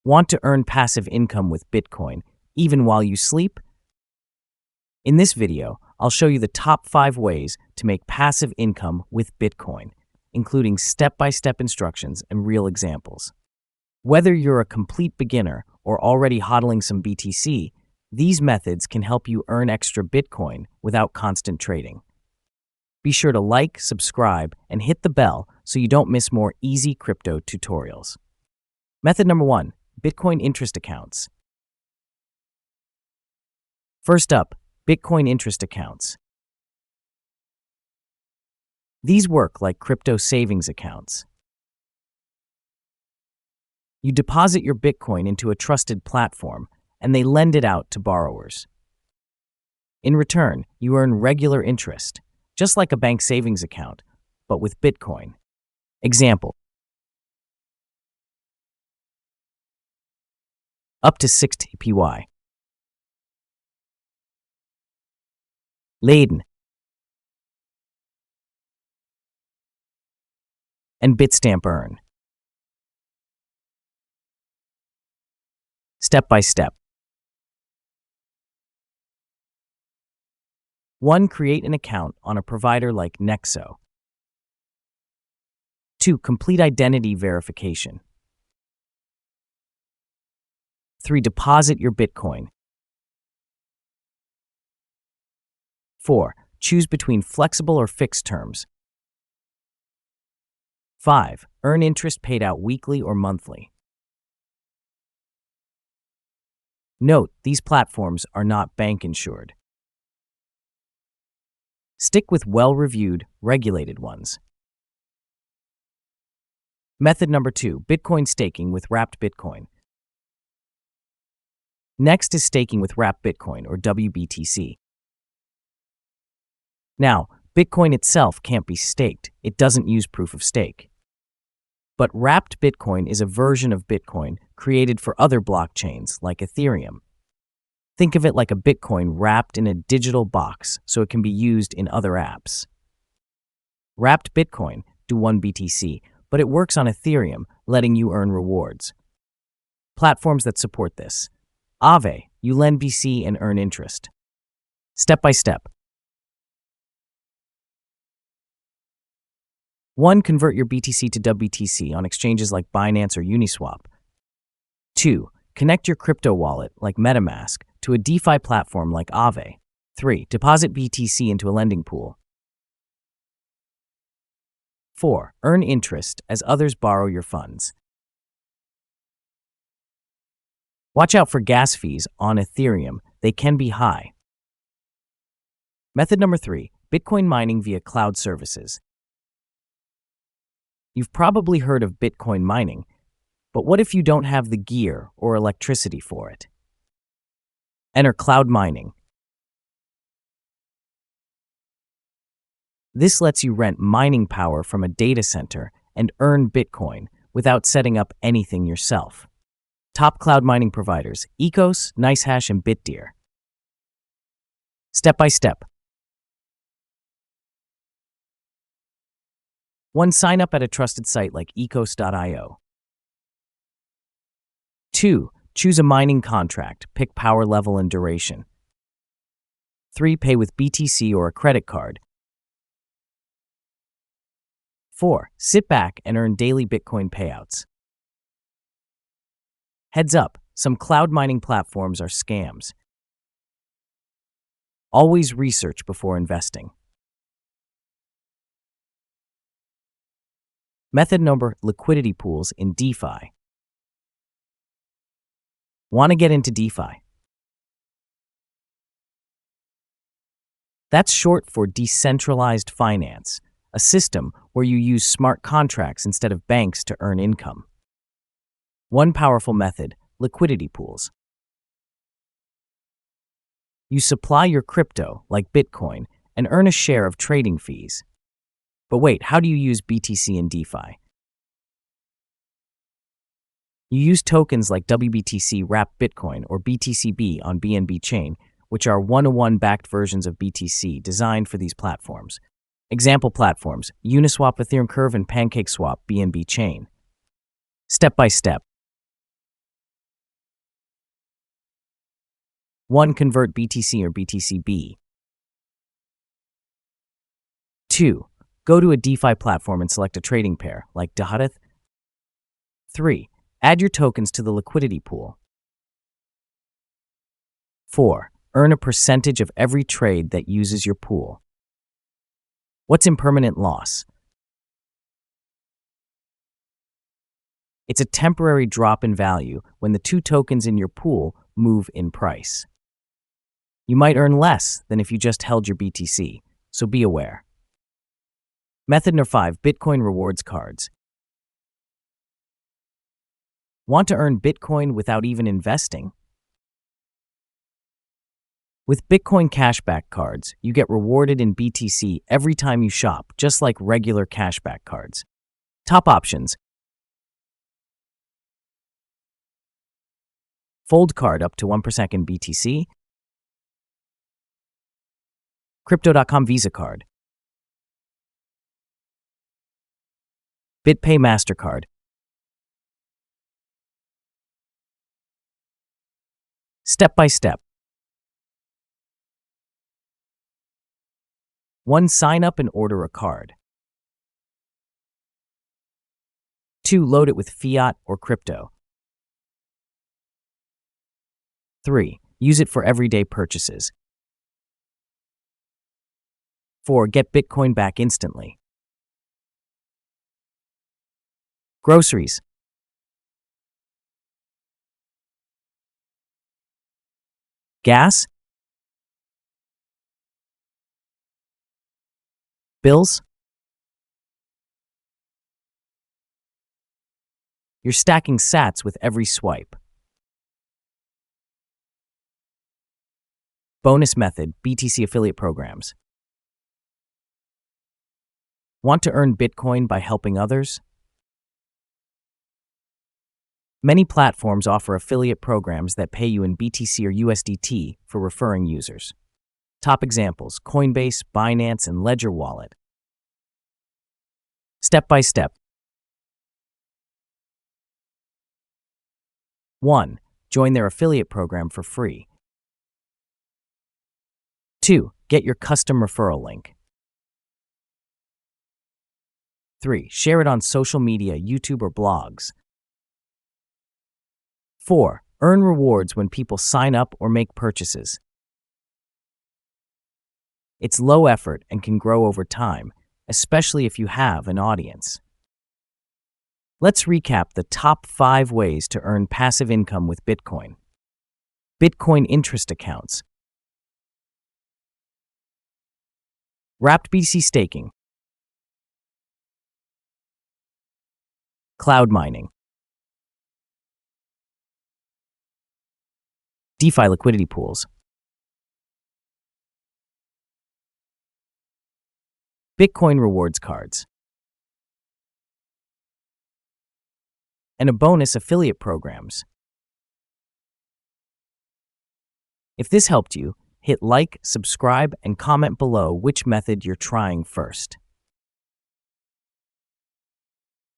Want to earn passive income with Bitcoin, even while you sleep? In this video, I'll show you the top 5 ways to make passive income with Bitcoin, including step-by-step instructions and real examples. Whether you're a complete beginner or already hodling some BTC, these methods can help you earn extra Bitcoin without constant trading. Be sure to like, subscribe, and hit the bell so you don't miss more easy crypto tutorials. Method number 1, Bitcoin interest accounts. First up, Bitcoin interest accounts. These work like crypto savings accounts. You deposit your Bitcoin into a trusted platform, and they lend it out to borrowers. In return, you earn regular interest, just like a bank savings account, but with Bitcoin. Example: up to 60 PY. Laden and Bitstamp earn. Step by step. 1. Create an account on a provider like Nexo. 2. Complete identity verification. 3. Deposit your Bitcoin. 4. Choose between flexible or fixed terms. 5. Earn interest paid out weekly or monthly. Note, these platforms are not bank insured. Stick with well-reviewed, regulated ones. Method number 2, Bitcoin staking with wrapped Bitcoin. Next is staking with wrapped Bitcoin, or WBTC. Now, Bitcoin itself can't be staked. It doesn't use proof of stake. But wrapped Bitcoin is a version of Bitcoin created for other blockchains, like Ethereum. Think of it like a Bitcoin wrapped in a digital box so it can be used in other apps. Wrapped Bitcoin do 1 BTC, but it works on Ethereum, letting you earn rewards. Platforms that support this: Aave, you lend BC and earn interest. Step by step. 1. Convert your BTC to WBTC on exchanges like Binance or Uniswap. 2. Connect your crypto wallet, like MetaMask, to a DeFi platform like Aave. 3. Deposit BTC into a lending pool. 4. Earn interest as others borrow your funds. Watch out for gas fees on Ethereum. They can be high. Method number 3, Bitcoin mining via cloud services. You've probably heard of Bitcoin mining, but what if you don't have the gear or electricity for it? Enter cloud mining. This lets you rent mining power from a data center and earn Bitcoin without setting up anything yourself. Top cloud mining providers: Ecos, NiceHash, and Bitdeer. Step by step. 1. Sign up at a trusted site like ecos.io. 2. Choose a mining contract, pick power level and duration. 3. Pay with BTC or a credit card. 4. Sit back and earn daily Bitcoin payouts. Heads up, some cloud mining platforms are scams. Always research before investing. Method number: liquidity pools in DeFi. Want to get into DeFi? That's short for decentralized finance, a system where you use smart contracts instead of banks to earn income. One powerful method: liquidity pools. You supply your crypto, like Bitcoin, and earn a share of trading fees. But wait, how do you use BTC in DeFi? You use tokens like WBTC wrapped Bitcoin or BTCB on BNB chain, which are one-to-one backed versions of BTC designed for these platforms. Example platforms: Uniswap Ethereum Curve and PancakeSwap BNB chain. Step by step. 1. Convert BTC or BTCB. 2. Go to a DeFi platform and select a trading pair, like Dahath. 3. Add your tokens to the liquidity pool. 4. Earn a percentage of every trade that uses your pool. What's impermanent loss? It's a temporary drop in value when the two tokens in your pool move in price. You might earn less than if you just held your BTC, so be aware. Method number 5. Bitcoin rewards cards. Want to earn Bitcoin without even investing? With Bitcoin cashback cards, you get rewarded in BTC every time you shop, just like regular cashback cards. Top options: Fold card up to 1% in BTC, Crypto.com Visa card, BitPay MasterCard. Step by step. 1. Sign up and order a card. 2. Load it with fiat or crypto. 3. Use it for everyday purchases. 4. Get Bitcoin back instantly. Groceries. Gas. Bills. You're stacking sats with every swipe. Bonus method: BTC affiliate programs. Want to earn Bitcoin by helping others? Many platforms offer affiliate programs that pay you in BTC or USDT for referring users. Top examples: Coinbase, Binance, and Ledger Wallet. Step by step. 1. Join their affiliate program for free. 2. Get your custom referral link. 3. Share it on social media, YouTube, or blogs. 4. Earn rewards when people sign up or make purchases. It's low effort and can grow over time, especially if you have an audience. Let's recap the top 5 ways to earn passive income with Bitcoin. Bitcoin interest accounts. Wrapped BTC staking. Cloud mining. DeFi liquidity pools. Bitcoin rewards cards. And a bonus: affiliate programs. If this helped you, hit like, subscribe, and comment below which method you're trying first.